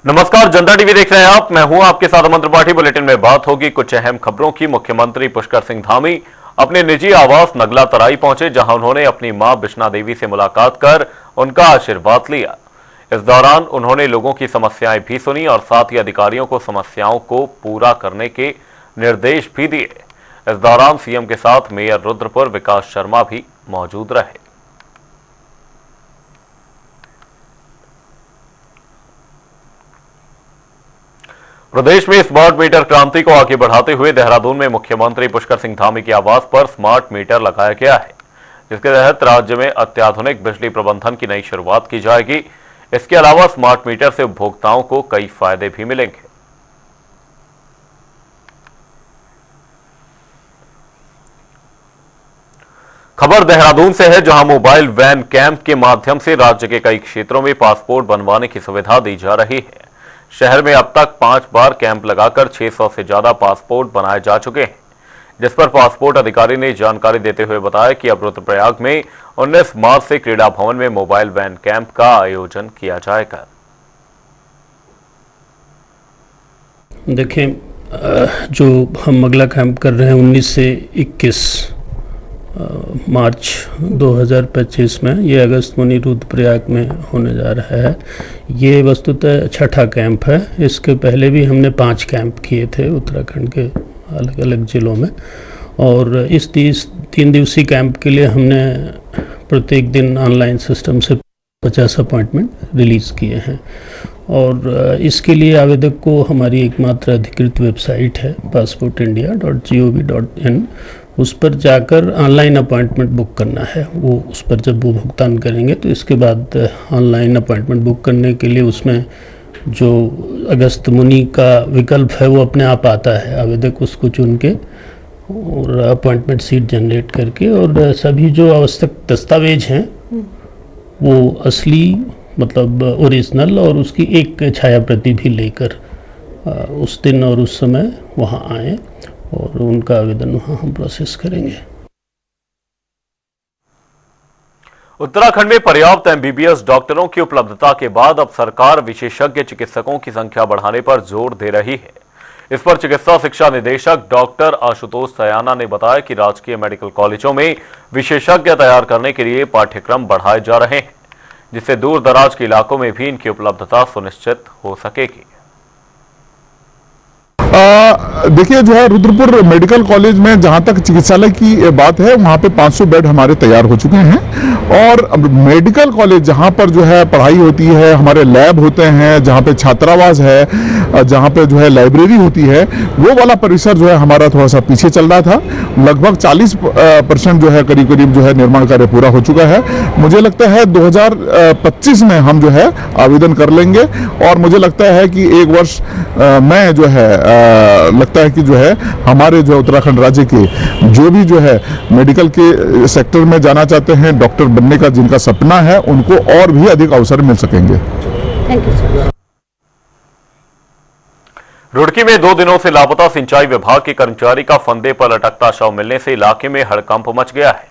नमस्कार, जनता टीवी देख रहे हैं आप। मैं हूं आपके साथ अमन त्रिपाठी। बुलेटिन में बात होगी कुछ अहम खबरों की। मुख्यमंत्री पुष्कर सिंह धामी अपने निजी आवास नगला तराई पहुंचे, जहां उन्होंने अपनी मां बिश्ना देवी से मुलाकात कर उनका आशीर्वाद लिया। इस दौरान उन्होंने लोगों की समस्याएं भी सुनी और साथ ही अधिकारियों को समस्याओं को पूरा करने के निर्देश भी दिए। इस दौरान सीएम के साथ मेयर रुद्रपुर विकास शर्मा भी मौजूद रहे। प्रदेश में स्मार्ट मीटर क्रांति को आगे बढ़ाते हुए देहरादून में मुख्यमंत्री पुष्कर सिंह धामी के आवास पर स्मार्ट मीटर लगाया गया है, जिसके तहत राज्य में अत्याधुनिक बिजली प्रबंधन की नई शुरुआत की जाएगी। इसके अलावा स्मार्ट मीटर से उपभोक्ताओं को कई फायदे भी मिलेंगे। खबर देहरादून से है, जहां मोबाइल वैन कैंप के माध्यम से राज्य के कई क्षेत्रों में पासपोर्ट बनवाने की सुविधा दी जा रही है। शहर में अब तक 5 बार कैंप लगाकर 600 से ज्यादा पासपोर्ट बनाए जा चुके हैं, जिस पर पासपोर्ट अधिकारी ने जानकारी देते हुए बताया कि अब रुद्रप्रयाग में 19 मार्च से क्रीड़ा भवन में मोबाइल वैन कैंप का आयोजन किया जाएगा। देखें, जो हम अगला कैंप कर रहे हैं 19 से 21 मार्च 2025 में, ये अगस्त मुनि रुद्रप्रयाग में होने जा रहा है। ये वस्तुतः छठा कैंप है। इसके पहले भी हमने 5 कैंप किए थे उत्तराखंड के अलग अलग ज़िलों में, और इस 3 दिवसीय कैंप के लिए हमने प्रत्येक दिन ऑनलाइन सिस्टम से 50 अपॉइंटमेंट रिलीज़ किए हैं। और इसके लिए आवेदक को हमारी एकमात्र अधिकृत वेबसाइट है passportindia.gov.in, उस पर जाकर ऑनलाइन अपॉइंटमेंट बुक करना है। वो उस पर जब वो भुगतान करेंगे तो इसके बाद ऑनलाइन अपॉइंटमेंट बुक करने के लिए उसमें जो अगस्त मुनि का विकल्प है वो अपने आप आता है। आवेदक उसको चुन के और अपॉइंटमेंट सीट जनरेट करके, और सभी जो आवश्यक दस्तावेज हैं वो असली मतलब ओरिजिनल और उसकी एक छाया प्रति भी लेकर उस दिन और उस समय वहाँ आए और उनका आवेदन वहाँ हम प्रोसेस करेंगे। उत्तराखंड में पर्याप्त एमबीबीएस डॉक्टरों की उपलब्धता के बाद अब सरकार विशेषज्ञ चिकित्सकों की संख्या बढ़ाने पर जोर दे रही है। इस पर चिकित्सा शिक्षा निदेशक डॉक्टर आशुतोष सयाना ने बताया कि राजकीय मेडिकल कॉलेजों में विशेषज्ञ तैयार करने के लिए पाठ्यक्रम बढ़ाए जा रहे हैं, जिससे दूर दराज के इलाकों में भी इनकी उपलब्धता सुनिश्चित हो सकेगी। देखिए, जो है रुद्रपुर मेडिकल कॉलेज में जहां तक चिकित्सालय की बात है, वहां पे 500 बेड हमारे तैयार हो चुके हैं। और मेडिकल कॉलेज जहां पर जो है पढ़ाई होती है, हमारे लैब होते हैं, जहां पे छात्रावास है, जहां पे जो है लाइब्रेरी होती है, वो वाला परिसर जो है हमारा थोड़ा सा पीछे चल रहा था। लगभग 40% जो है करीब करीब जो है निर्माण कार्य पूरा हो चुका है। मुझे लगता है 2025 में हम जो है आवेदन कर लेंगे, और मुझे लगता है कि 1 वर्ष में जो है लगता है कि जो है हमारे जो उत्तराखंड राज्य के जो भी जो है मेडिकल के सेक्टर में जाना चाहते हैं, डॉक्टर बनने का जिनका सपना है, उनको और भी अधिक अवसर मिल सकेंगे। Thank you sir. रुड़की में 2 दिनों से लापता सिंचाई विभाग के कर्मचारी का फंदे पर लटकता शव मिलने से इलाके में हड़कंप मच गया है,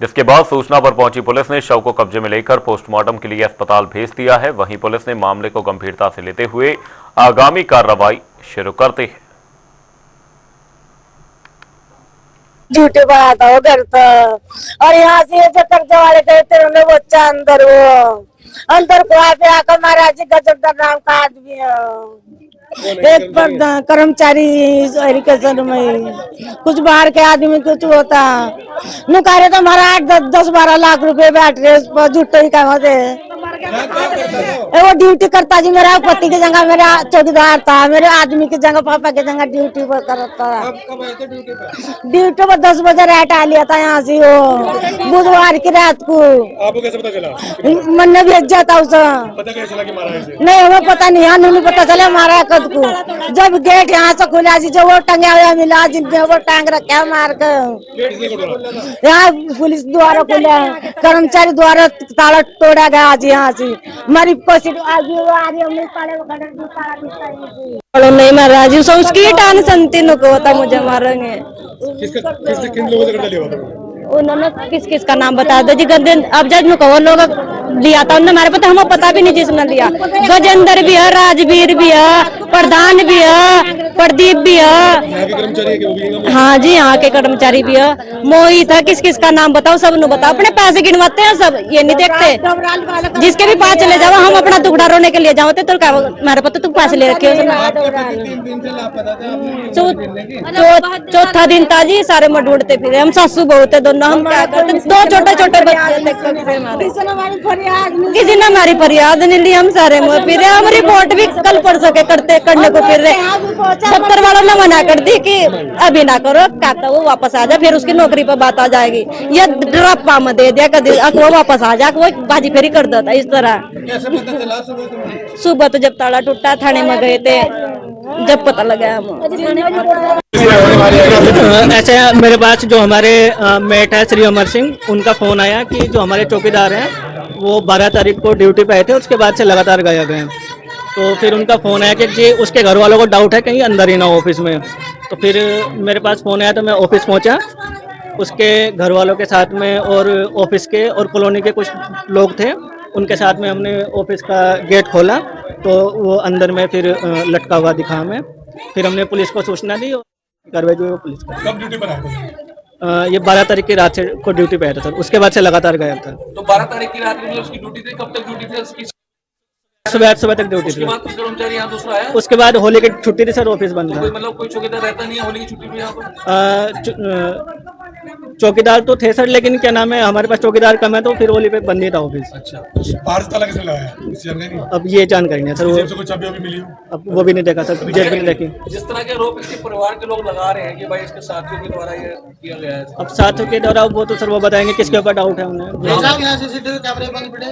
जिसके बाद सूचना पर पहुंची पुलिस ने शव को कब्जे में लेकर पोस्टमार्टम के लिए अस्पताल भेज दिया है। वहीं पुलिस ने मामले को गंभीरता से लेते हुए आगामी कार्रवाई शुरू कर दी है। ड्यूटी पर आता हो घर तो, और यहाँ से जो कर्जे वाले कहते हैं वो बच्चा अंदर को पे आकर महाराज जी गजरदार नाम का आदमी है, एक पर कर्मचारी एजुकेशन में कुछ बाहर के आदमी कुछ होता नुकारे तो हमारा 8-10-12 लाख रुपए बैठे झूठे ही काम होते। वो ड्यूटी करता जी, मेरा पति की जगह मेरा चौकीदार था, मेरे आदमी की जगह पापा की जगह ड्यूटी पर करता। ड्यूटी पर 10 बजे रात आ लिया था यहाँ से, वो बुधवार की रात को। आपको कैसे पता चला? मैंने भेज दिया था उसे। पता कैसे चला कि मारा है? नहीं, हमें पता नहीं, यहाँ नहीं पता चला मारा कद को। जब गेट यहाँ से खुला जी, जो वो टंगा हुआ मिला जिनने वो टांग रखा मार कर, यहाँ पुलिस द्वारा खुला, कर्मचारी द्वारा ताला तोड़ा गया आज यहाँ से। हमारी कोशिश नहीं मारा जी, उसकी टेंशन थी नको होता मुझे मारेंगे। उन्होंने किस किस का नाम बता दो जी, गंदे अब जज में कहो लोग लिया था उन्होंने हमारे पता, हमें पता भी नहीं जिसने लिया। गजेंद्र भी है, राजवीर भी है, प्रधान भी है, प्रदीप भी है। हाँ जी, यहाँ के कर्मचारी भी है। मोहित है, किस किस का नाम बताओ, सब नु बताओ। अपने पैसे गिनवाते हैं सब, ये नहीं देखते। जिसके भी पास चले जाओ, हम अपना दुखड़ा रोने के लिए जाओ तो क्या हमारे पता तुम पैसे ले रखे हो। चौथा दिन था जी, सारे में ढूंढते फिरे हम, सासू बहू थे दोनों। हम क्या करते, दो छोटे छोटे बच्चे थे, किसी ने हमारी फरियाद नहीं ली। हम सारे में फिर हम रिपोर्ट भी कल परसों के करने को फिर रहे। दफ्तर वालों ने मना कर दी कि अभी ना करो, कहता वो वापस आ जा, फिर उसकी नौकरी पर बात आ जाएगी। ये ड्रॉपा में दे दिया, कभी वो वापस आ जा, वो बाजी फेरी कर देता इस तरह। सुबह तो जब ताला टूटा, थाने में गए थे, जब पता लगा हम। ऐसे मेरे पास जो हमारे मेट है श्री अमर सिंह, उनका फोन आया कि जो हमारे चौकीदार हैं वो 12 तारीख को ड्यूटी पे आए थे, उसके बाद से लगातार गायब हैं। तो फिर उनका फ़ोन आया कि जी उसके घर वालों को डाउट है कहीं अंदर ही ना ऑफिस में। तो फिर मेरे पास फ़ोन आया तो मैं ऑफिस पहुंचा, उसके घर वालों के साथ में और ऑफिस के और कॉलोनी के कुछ लोग थे, उनके साथ में हमने ऑफिस का गेट खोला तो वो अंदर में फिर लटका हुआ दिखा हमें। फिर हमने पुलिस को सूचना दी और कार्रवाई जो है पुलिस को। कब ड्यूटी पर आए थे? ये 12 तारीख की रात से को ड्यूटी पे आया था सर, उसके बाद से लगातार गायब था। तो 12 तारीख की रात में उसकी ड्यूटी थी, कब तक ड्यूटी थी उसकी? सुबह तक ड्यूटी उसके थी। बाद कोई कर्मचारी यहाँ दूसरा आया? उसके बाद होली की छुट्टी थी सर, ऑफिस बंद था। कोई मतलब कोई चौकीदार रहता नहीं है होली की छुट्टी में यहाँ पर? चौकीदार तो थे सर, लेकिन क्या नाम है हमारे पास चौकीदार कम है तो फिर होली पे बंद ही था ऑफिस। अच्छा, बाहर से ताला किसने लगाया? किसी जानकारी नहीं? अब ये जानकारी नहीं है सर, वो कोई चाबी अभी मिली हो? अब वो भी नहीं देखा सर, जेब भी नहीं देखी। जिस तरह के आरोप इसके परिवार के लोग लगा रहे हैं कि भाई इसके साथियों के द्वारा ये किया गया है। अब साथियों के द्वारा वो तो सर वो बताएंगे किसके ऊपर डाउट है उन्हें। सीसीटीवी कैमरे बंद पड़े?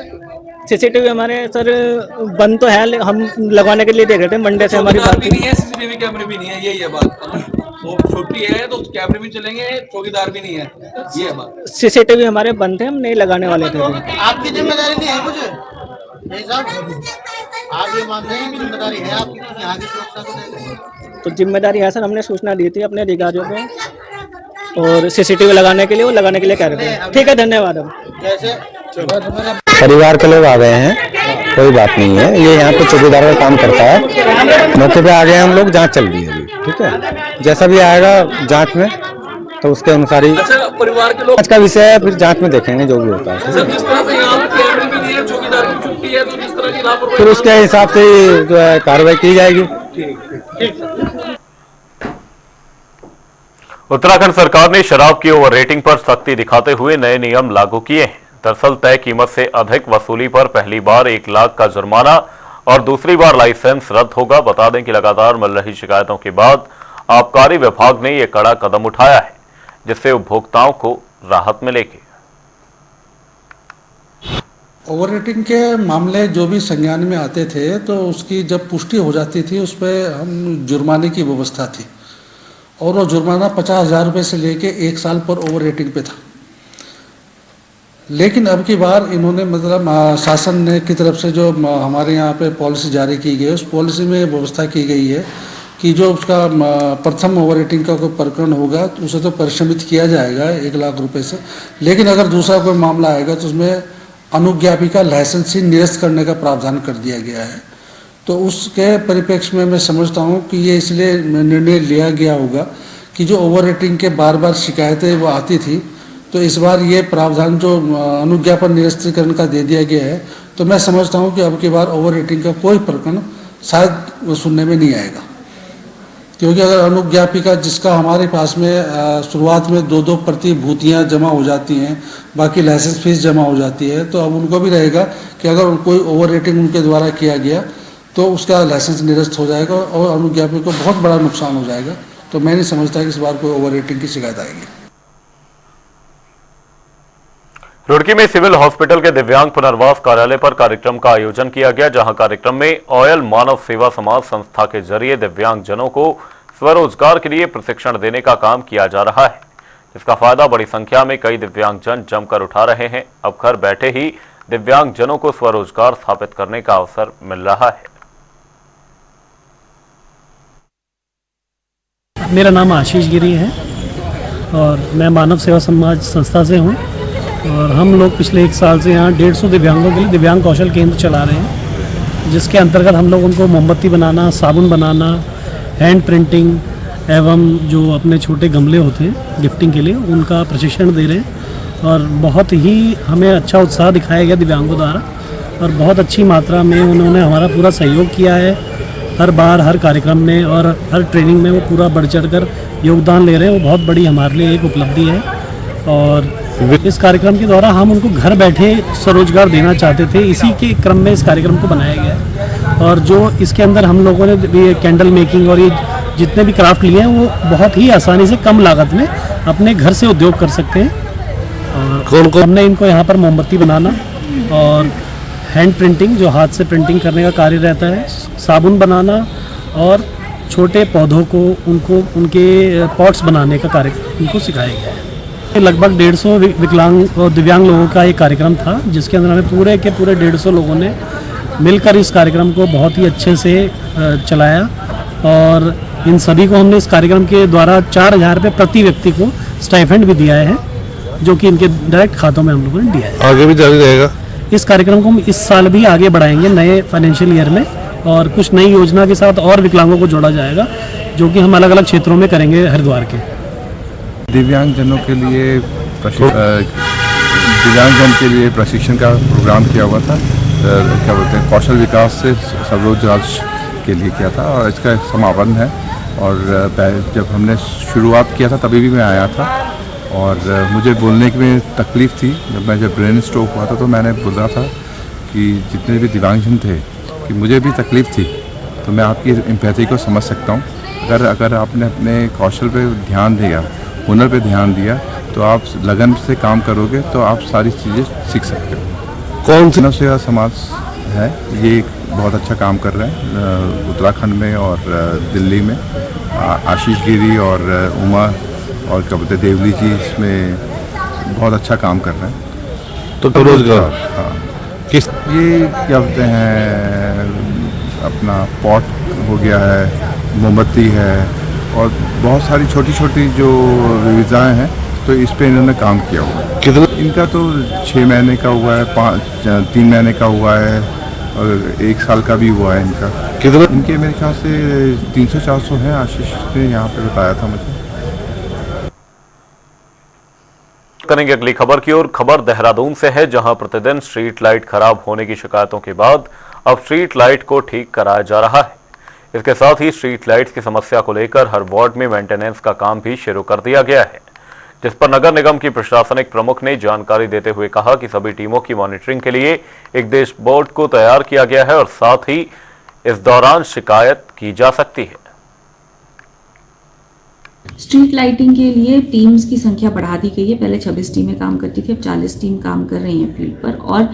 सीसीटीवी हमारे सर बंद तो है, हम लगवाने के लिए देख रहे थे, मंडे से हमारी बात भी नहीं है, सीसीटीवी कैमरे भी नहीं है, यही है बात। वो छुट्टी है तो कैमरे भी चलेंगे, चौकीदार भी नहीं है, ये है बात। सीसीटीवी हमारे बंद थे, हम नहीं लगाने वाले थे। आपकी जिम्मेदारी नहीं है कुछ नहीं साहब? आप ये मानते हैं कि जिम्मेदारी है आपकी कुछ यहाँ की सुरक्षा को लेकर? तो जिम्मेदारी है सर, हमने सूचना दी थी अपने अधिकारियों को और सीसीटीवी लगाने के लिए, वो लगाने के लिए कह रहे थे। ठीक है, धन्यवाद। हम जैसे परिवार के लोग आ गए हैं, कोई बात नहीं है, ये यहाँ पे चौकीदार का काम करता है। मौके पे आ गए हम लोग, जांच चल रही है अभी, ठीक है, जैसा भी आएगा जांच में तो उसके अनुसार ही। अच्छा, परिवार के लोग जांच का विषय है, फिर जांच में देखेंगे जो भी होता है। सर, जिस तरह से यहाँ पे कैमरे भी नहीं है, चौकीदार की छुट्टी है, तो जिस तरह की लापरवाही फिर उसके हिसाब से ही जो है कार्रवाई की जाएगी। उत्तराखंड सरकार ने शराब की ओवर रेटिंग पर सख्ती दिखाते हुए नए नियम लागू किए हैं। दरअसल तय कीमत से अधिक वसूली पर पहली बार 1 लाख का जुर्माना और दूसरी बार लाइसेंस रद्द होगा। बता दें कि लगातार मिल रही शिकायतों के बाद आबकारी विभाग ने यह कड़ा कदम उठाया है, जिससे उपभोक्ताओं को राहत मिलेगी। ओवर रेटिंग के मामले जो भी संज्ञान में आते थे तो उसकी जब पुष्टि हो जाती थी उस पर हम जुर्माने की व्यवस्था थी और वो जुर्माना 50,000 रुपये से लेके 1 साल पर ओवर रेटिंग पे था। लेकिन अब की बार इन्होंने मतलब शासन ने की तरफ से जो हमारे यहाँ पे पॉलिसी जारी की गई है, उस पॉलिसी में व्यवस्था की गई है कि जो उसका प्रथम ओवर रेटिंग का कोई प्रकरण होगा तो उसे तो परिश्रमित किया जाएगा 1 लाख रुपए से, लेकिन अगर दूसरा कोई मामला आएगा तो उसमें अनुज्ञापी का लाइसेंस ही निरस्त करने का प्रावधान कर दिया गया है। तो उसके परिप्रेक्ष्य में मैं समझता हूँ कि ये इसलिए निर्णय लिया गया होगा कि जो ओवर रेटिंग के बार बार शिकायतें वो आती थी, तो इस बार ये प्रावधान जो अनुज्ञापन निरस्तीकरण का दे दिया गया है, तो मैं समझता हूँ कि अब की बार ओवर रेटिंग का कोई प्रकरण शायद सुनने में नहीं आएगा। क्योंकि अगर अनुज्ञापी का जिसका हमारे पास में शुरुआत में 2-2 प्रतिभूतियाँ जमा हो जाती हैं, बाकी लाइसेंस फीस जमा हो जाती है, तो अब उनको भी रहेगा कि अगर कोई ओवर रेटिंग उनके द्वारा किया गया तो उसका लाइसेंस निरस्त हो जाएगा और अनुज्ञापी को बहुत बड़ा नुकसान हो जाएगा। तो मैं नहीं समझता कि इस बार कोई ओवर रेटिंग की शिकायत आएगी। रुड़की में सिविल हॉस्पिटल के दिव्यांग पुनर्वास कार्यालय पर कार्यक्रम का आयोजन किया गया, जहां कार्यक्रम में ऑयल मानव सेवा समाज संस्था के जरिए दिव्यांग जनों को स्वरोजगार के लिए प्रशिक्षण देने का काम किया जा रहा है, जिसका फायदा बड़ी संख्या में कई दिव्यांग जन जमकर उठा रहे हैं। अब घर बैठे ही दिव्यांग जनों को स्वरोजगार स्थापित करने का अवसर मिल रहा है। मेरा नाम आशीष गिरी है और मैं मानव सेवा समाज संस्था से हूँ और हम लोग पिछले 1 साल से यहाँ 150 दिव्यांगों के लिए दिव्यांग कौशल केंद्र चला रहे हैं, जिसके अंतर्गत हम लोग उनको मोमबत्ती बनाना, साबुन बनाना, हैंड प्रिंटिंग एवं जो अपने छोटे गमले होते हैं गिफ्टिंग के लिए, उनका प्रशिक्षण दे रहे हैं। और बहुत ही हमें अच्छा उत्साह दिखाया गया दिव्यांगों द्वारा, और बहुत अच्छी मात्रा में उन्होंने हमारा पूरा सहयोग किया है हर बार, हर कार्यक्रम में और हर ट्रेनिंग में वो पूरा बढ़ चढ़ कर योगदान ले रहे हैं। वो बहुत बड़ी हमारे लिए एक उपलब्धि है। और इस कार्यक्रम के द्वारा हम उनको घर बैठे स्वरोजगार देना चाहते थे, इसी के क्रम में इस कार्यक्रम को बनाया गया है। और जो इसके अंदर हम लोगों ने कैंडल मेकिंग और ये जितने भी क्राफ्ट लिए हैं वो बहुत ही आसानी से कम लागत में अपने घर से उद्योग कर सकते हैं। और हमने इनको यहाँ पर मोमबत्ती बनाना और हैंड प्रिंटिंग, जो हाथ से प्रिंटिंग करने का कार्य रहता है, साबुन बनाना और छोटे पौधों को उनको उनके पॉट्स बनाने का कार्य उनको सिखाया गया है। लगभग 150 विकलांग और दिव्यांग लोगों का एक कार्यक्रम था, जिसके अंदर हमें पूरे के पूरे 150 लोगों ने मिलकर इस कार्यक्रम को बहुत ही अच्छे से चलाया। और इन सभी को हमने इस कार्यक्रम के द्वारा 4,000 रुपये प्रति व्यक्ति को स्टाइफेंड भी दिया है, जो कि इनके डायरेक्ट खातों में हम लोगों ने दिया है। आगे भी जारी रहेगा इस कार्यक्रम को हम इस साल भी आगे बढ़ाएंगे नए फाइनेंशियल ईयर में, और कुछ नई योजना के साथ और विकलांगों को जोड़ा जाएगा, जो कि हम अलग अलग क्षेत्रों में करेंगे हरिद्वार के। दिव्यांगजनों के लिए दिव्यांगजन के लिए प्रशिक्षण का प्रोग्राम किया हुआ था, क्या बोलते हैं, कौशल विकास से स्वरोजगार के लिए किया था, और इसका समापन है। और जब हमने शुरुआत किया था तभी भी मैं आया था, और मुझे बोलने में तकलीफ़ थी। जब ब्रेन स्ट्रोक हुआ था तो मैंने बोला था कि जितने भी दिव्यांगजन थे कि मुझे भी तकलीफ़ थी, तो मैं आपकी एम्पैथी को समझ सकता हूँ। अगर आपने अपने कौशल पे ध्यान दिया, हुनर पे ध्यान दिया, तो आप लगन से काम करोगे तो आप सारी चीज़ें सीख सकते हो। कौन सी सेवा समाज है, ये बहुत अच्छा काम कर रहे हैं उत्तराखंड में और दिल्ली में। आशीष गिरी और उमा और क्या बोलते देवली जी इसमें बहुत अच्छा काम कर रहे हैं। तो रोजगार, हाँ, किस ये क्या बोलते हैं, अपना पॉट हो गया है, मोमबत्ती है, और बहुत सारी छोटी छोटी जो विविधताएँ हैं, तो इस पे इन्होंने काम किया हुआ है। कितना इनका तो 6 महीने का हुआ है, 3 महीने का हुआ है, और 1 साल का भी हुआ है इनका। कितना इनके मेरे ख्याल से 300-400 हैं, आशीष ने यहाँ पे बताया था मुझे। करेंगे अगली खबर की ओर। खबर देहरादून से है, जहां प्रतिदिन स्ट्रीट लाइट खराब होने की शिकायतों के बाद अब स्ट्रीट लाइट को ठीक कराया जा रहा है। इसके साथ ही स्ट्रीट लाइट्स की समस्या को लेकर हर वार्ड में मेंटेनेंस का काम भी शुरू कर दिया गया है, जिस पर नगर निगम की प्रशासनिक प्रमुख ने जानकारी देते हुए कहा कि सभी टीमों की मॉनिटरिंग के लिए एक डैशबोर्ड को तैयार किया गया है और साथ ही इस दौरान शिकायत की जा सकती है। स्ट्रीट लाइटिंग के लिए टीम्स की संख्या बढ़ा दी गई है। पहले 26 टीमें काम करती थी, अब 40 टीम काम कर रही हैं फील्ड पर, और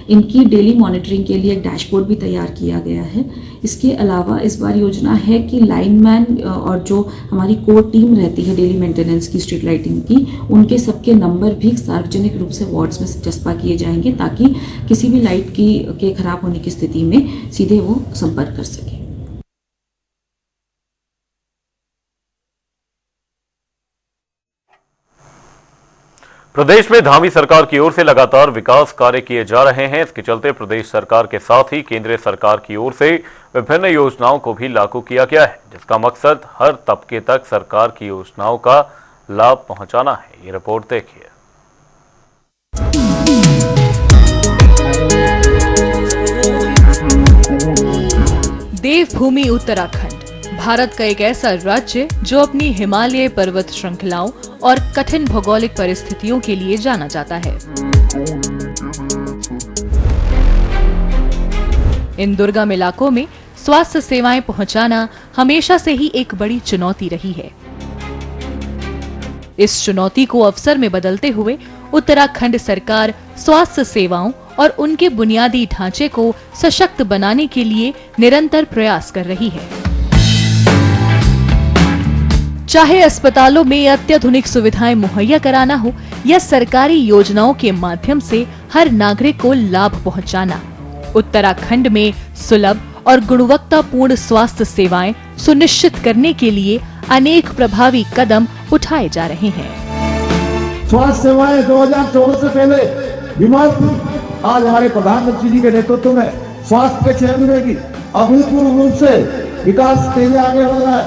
इनकी डेली मॉनिटरिंग के लिए एक डैशबोर्ड भी तैयार किया गया है। इसके अलावा इस बार योजना है कि लाइनमैन और जो हमारी कोर टीम रहती है डेली मेंटेनेंस की स्ट्रीट लाइटिंग की, उनके सबके नंबर भी सार्वजनिक रूप से वार्ड्स में चस्पा किए जाएंगे, ताकि किसी भी लाइट के खराब होने की स्थिति में सीधे वो संपर्क कर सके। प्रदेश में धामी सरकार की ओर से लगातार विकास कार्य किए जा रहे हैं। इसके चलते प्रदेश सरकार के साथ ही केंद्र सरकार की ओर से विभिन्न योजनाओं को भी लागू किया गया है, जिसका मकसद हर तबके तक सरकार की योजनाओं का लाभ पहुंचाना है। ये रिपोर्ट देखिए। देवभूमि उत्तराखंड भारत का एक ऐसा राज्य जो अपनी हिमालय पर्वत श्रृंखलाओं और कठिन भौगोलिक परिस्थितियों के लिए जाना जाता है। इन दुर्गम इलाकों में स्वास्थ्य सेवाएं पहुंचाना हमेशा से ही एक बड़ी चुनौती रही है। इस चुनौती को अवसर में बदलते हुए उत्तराखंड सरकार स्वास्थ्य सेवाओं और उनके बुनियादी ढांचे को सशक्त बनाने के लिए निरंतर प्रयास कर रही है। चाहे अस्पतालों में अत्याधुनिक सुविधाएं मुहैया कराना हो या सरकारी योजनाओं के माध्यम से हर नागरिक को लाभ पहुंचाना, उत्तराखंड में सुलभ और गुणवत्तापूर्ण स्वास्थ्य सेवाएं सुनिश्चित करने के लिए अनेक प्रभावी कदम उठाए जा रहे हैं। स्वास्थ्य सेवाएं 2014 से पहले बीमार थी, आज हमारे प्रधानमंत्री जी के नेतृत्व में स्वास्थ्य के क्षेत्र में भी अभूतपूर्व रूप से विकास तेजी आगे बढ़ रहा है।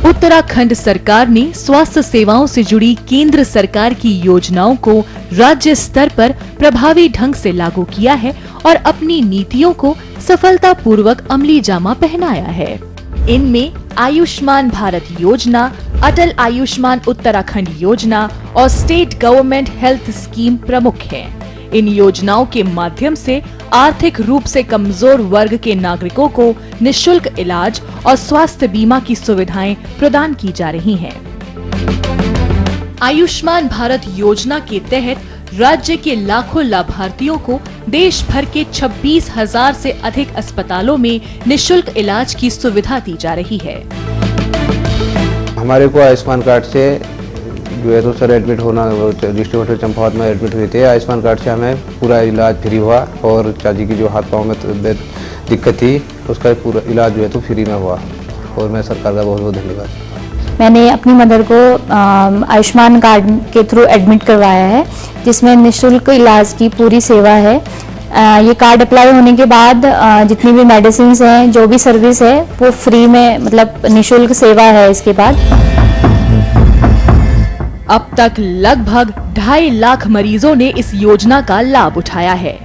उत्तराखंड सरकार ने स्वास्थ्य सेवाओं से जुड़ी केंद्र सरकार की योजनाओं को राज्य स्तर पर प्रभावी ढंग से लागू किया है और अपनी नीतियों को सफलतापूर्वक अमली जामा पहनाया है। इनमें आयुष्मान भारत योजना, अटल आयुष्मान उत्तराखंड योजना और स्टेट गवर्नमेंट हेल्थ स्कीम प्रमुख हैं। इन योजनाओं के माध्यम से आर्थिक रूप से कमजोर वर्ग के नागरिकों को निशुल्क इलाज और स्वास्थ्य बीमा की सुविधाएं प्रदान की जा रही हैं। आयुष्मान भारत योजना के तहत राज्य के लाखों लाभार्थियों को देश भर के 26,000 से अधिक अस्पतालों में निशुल्क इलाज की सुविधा दी जा रही है। हमारे को आयुष्मान कार्ड से जो है तो सर एडमिट होना, डिस्ट्रिक्ट हॉस्पिटल चंपावत में एडमिट हुए थे। आयुष्मान कार्ड से हमें पूरा इलाज फ्री हुआ और चाची की जो हाथ पाँव में दिक्कत थी उसका पूरा इलाज जो है तो फ्री में हुआ और मैं सरकार का बहुत बहुत धन्यवाद। मैंने अपनी मदर को आयुष्मान कार्ड के थ्रू एडमिट करवाया है, जिसमें निःशुल्क इलाज की पूरी सेवा है। ये कार्ड अप्लाई होने के बाद जितनी भी मेडिसिन हैं, जो भी सर्विस है वो फ्री में, मतलब निःशुल्क सेवा है। इसके बाद अब तक लगभग 2.5 लाख मरीजों ने इस योजना का लाभ उठाया है।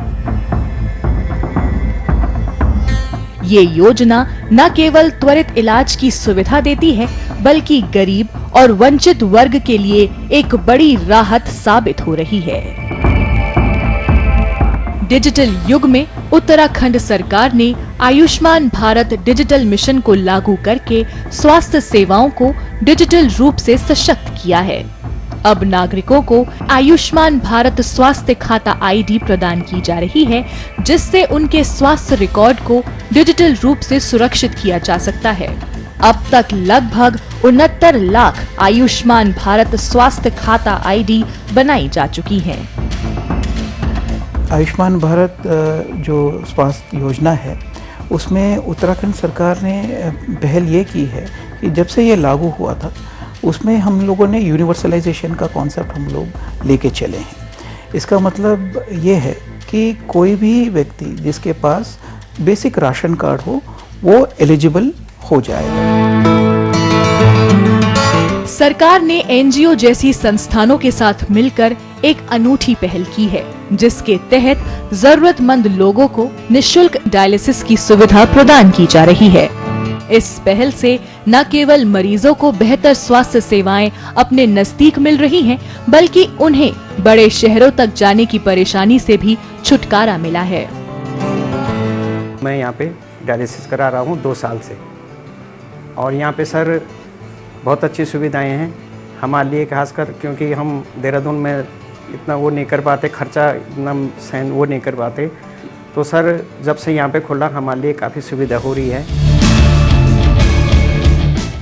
ये योजना न केवल त्वरित इलाज की सुविधा देती है, बल्कि गरीब और वंचित वर्ग के लिए एक बड़ी राहत साबित हो रही है। डिजिटल युग में उत्तराखंड सरकार ने आयुष्मान भारत डिजिटल मिशन को लागू करके स्वास्थ्य सेवाओं को डिजिटल रूप से सशक्त किया है। अब नागरिकों को आयुष्मान भारत स्वास्थ्य खाता आईडी प्रदान की जा रही है, जिससे उनके स्वास्थ्य रिकॉर्ड को डिजिटल रूप से सुरक्षित किया जा सकता है। अब तक लगभग 69 लाख आयुष्मान भारत स्वास्थ्य खाता आईडी बनाई जा चुकी है। आयुष्मान भारत जो स्वास्थ्य योजना है उसमें उत्तराखंड सरकार ने पहल ये की है कि जब से ये लागू हुआ था उसमें हम लोगों ने यूनिवर्सलाइजेशन का कॉन्सेप्ट हम लोग लेके चले हैं। इसका मतलब ये है कि कोई भी व्यक्ति जिसके पास बेसिक राशन कार्ड हो वो एलिजिबल हो जाएगा। सरकार ने एनजीओ जैसी संस्थानों के साथ मिलकर एक अनूठी पहल की है, जिसके तहत जरूरतमंद लोगों को निशुल्क डायलिसिस की सुविधा प्रदान की जा रही है। इस पहल से न केवल मरीजों को बेहतर स्वास्थ्य सेवाएं अपने नजदीक मिल रही हैं, बल्कि उन्हें बड़े शहरों तक जाने की परेशानी से भी छुटकारा मिला है। मैं यहाँ पे डायलिसिस करा रहा हूँ 2 साल से और यहाँ पे सर बहुत अच्छी सुविधाएं हैं हमारे लिए, खासकर क्योंकि हम देहरादून में इतना वो नहीं कर पाते, खर्चा इतना सहन वो नहीं कर पाते, तो सर जब से यहाँ पे खुला हमारे लिए काफ़ी सुविधा हो रही है।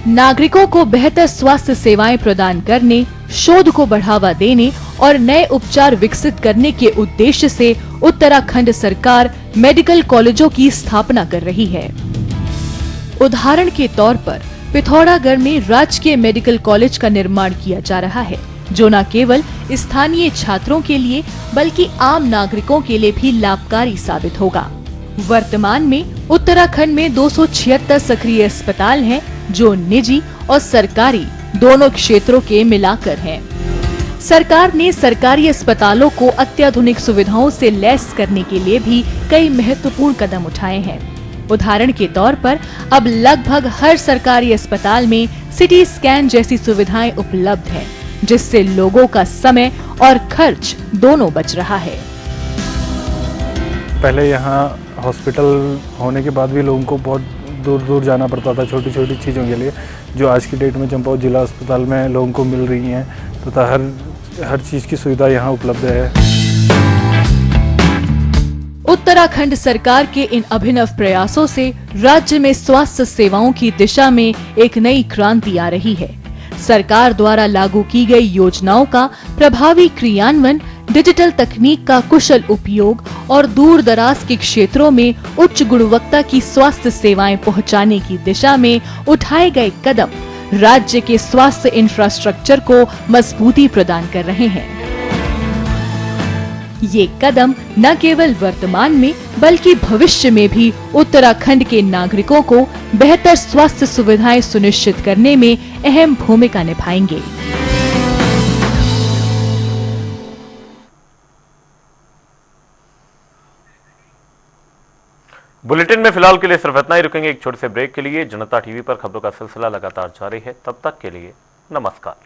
नागरिकों को बेहतर स्वास्थ्य सेवाएं प्रदान करने, शोध को बढ़ावा देने और नए उपचार विकसित करने के उद्देश्य से उत्तराखंड सरकार मेडिकल कॉलेजों की स्थापना कर रही है। उदाहरण के तौर पर पिथौरागढ़ में राजकीय मेडिकल कॉलेज का निर्माण किया जा रहा है, जो न केवल स्थानीय छात्रों के लिए बल्कि आम नागरिकों के लिए भी लाभकारी साबित होगा। वर्तमान में उत्तराखंड में 276 सक्रिय अस्पताल हैं, जो निजी और सरकारी दोनों क्षेत्रों के मिलाकर हैं। सरकार ने सरकारी अस्पतालों को अत्याधुनिक सुविधाओं से लैस करने के लिए भी कई महत्वपूर्ण कदम उठाए हैं। उदाहरण के तौर पर अब लगभग हर सरकारी अस्पताल में सिटी स्कैन जैसी सुविधाएं उपलब्ध हैं, जिससे लोगों का समय और खर्च दोनों बच रहा है। पहले यहाँ हॉस्पिटल होने के बाद भी लोगों को बहुत दूर दूर जाना पड़ता था छोटी छोटी चीज़ों के लिए, जो आज की डेट में चंपावत जिला अस्पताल में लोगों को मिल रही हैं तथा हर चीज़ की सुविधा यहाँ उपलब्ध है। उत्तराखंड सरकार के इन अभिनव प्रयासों से राज्य में स्वास्थ्य सेवाओं की दिशा में एक नई क्रांति आ रही है। सरकार द्वारा लागू की गई योजनाओं का प्रभावी क्रियान्वयन, डिजिटल तकनीक का कुशल उपयोग और दूर दराज के क्षेत्रों में उच्च गुणवत्ता की स्वास्थ्य सेवाएं पहुंचाने की दिशा में उठाए गए कदम राज्य के स्वास्थ्य इंफ्रास्ट्रक्चर को मजबूती प्रदान कर रहे हैं। ये कदम न केवल वर्तमान में बल्कि भविष्य में भी उत्तराखंड के नागरिकों को बेहतर स्वास्थ्य सुविधाएं सुनिश्चित करने में अहम भूमिका निभाएंगे। बुलेटिन में फिलहाल के लिए सिर्फ इतना ही। रुकेंगे एक छोटे से ब्रेक के लिए। जनता टीवी पर खबरों का सिलसिला लगातार जारी है। तब तक के लिए नमस्कार।